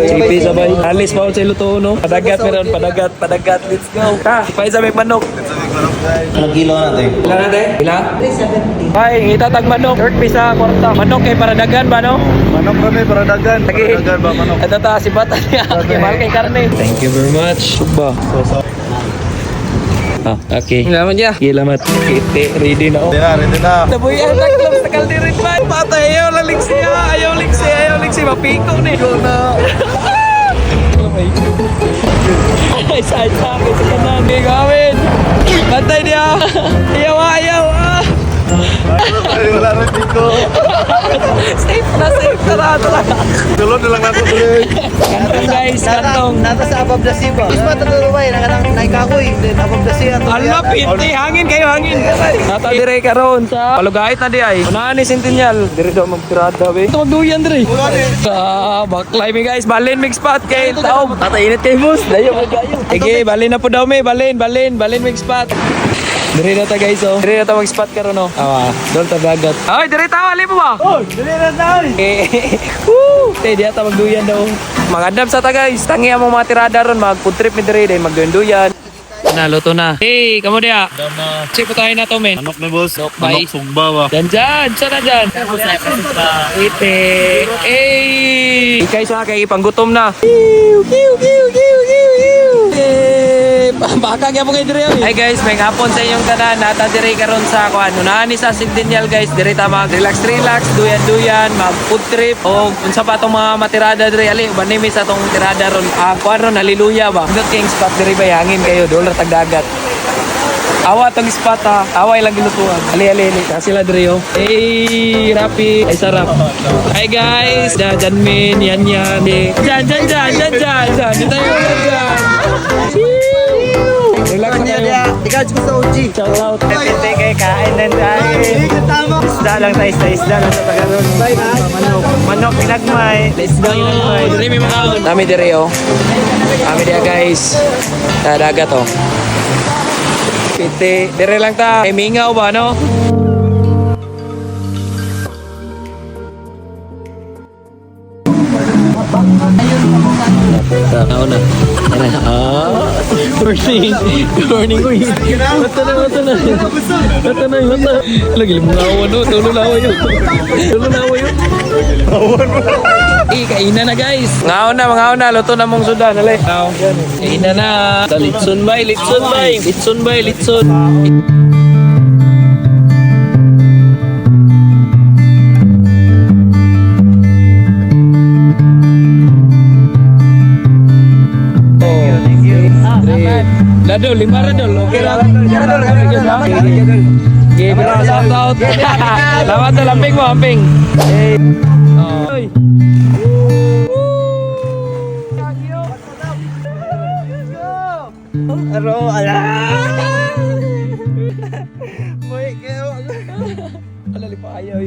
Chipi sabay. Alis pa sa luto no. Padagat meron, padagat. Let's go. Ha, pay sa may manok. Anong kilo natin? Ilan natin? Ilan? 370. Ay, itatag manok. 30 pisa kwarta. Manok kay para dagan ba no? Manok kami para dagan. Lagi. Dagan ba manok? Ito ta si bata niya. Okay, mahal kay karne. Thank you very much. Suba. Ah, okay. Salamat niya. Salamat. Kite, ready na ako. Ready na. Nabuhi ang taklop sa kaldirin ba? Patay, ayaw lang liksi ha. Ayaw liksi. Mapiko ni. Go na. Ay, saan sa akin sa kanan. Hindi gawin. Bantay niya. Ayaw. Ay, wala rin dito. Safe na. Tulod na lang ako tuloy. Kantong guys, kantong. Nata sa above the sea ba? Ispa tatulubay, naikakoy, then above the sea. Ala, piti. Hangin kayo. Nata dire karon sa palugait na di ay. Unahan ni Centennial. Dire daw magtirada be. Ito magduyan dire. Sa baklay mi guys. Balin mix spot kay taob. Tata init kay boss. Dayo magayo. Sige, balin na po daw me. Balin mix spot. Dire na ta guys oh. Dire na ta mag-spot karon no. Awa, doon ta dagat. Ay, dire ta wali mo ba? Oh, dili na taon. Woo! Tay di ata magduyan daw. Magadam sa ta guys. Tangi mo mga tirada ron, mag-food trip mi dire, magduyan. Naluto na. Hey, kamo dia. Sipo tayo na to men. Manok ni boss. Bye. Manok sugba ba? Dyan. Sana dyan. Ite. Hey! Ikay sa kay ipanggutom na. Baka kaya po kayo dire. Hi guys, may hapon sa inyong tanan. Nata dire karon sa kuan. Unahan ni sa Centennial guys. Dire ta mag relax, duyan, mag food trip o unsa pa tong mga matirada dire ali. Uban nimi sa tong tirada ron. Kuan ron haleluya ba. Good king spot dire ba hangin kayo dolar tagdagat. Awa tong spot ha. Away lang gilutuan. Ali. Sila dire oh. Hey, Rapi. Ay sarap. Hi guys. Janmin, yan. Jan. Dito tayo dyan. Relax na tayo. Ikaw ko sa OG. Shout out. Tete kay kain nan dai. Isda lang tayo sa Tagaron. Bye guys. Manok pinagmay. Let's go. Dire may mga Dami dire oh. Kami dia guys. Dagat oh. Piti. Dire lang ta. May mingaw ba no? Nauna. Good morning. Uy. Mata na. Lagi lumawa no. Tulo lawa yun. Kainan na guys. Ngaon na. Luto na mong sudan. Hali. Kainan na. Litson bay. Radol, 5 radol. Okay lang. Okay, shout out. Salamat sa lamping mo, amping. Hey. Aro, ala. Moy kayo. Alali pa ayaw.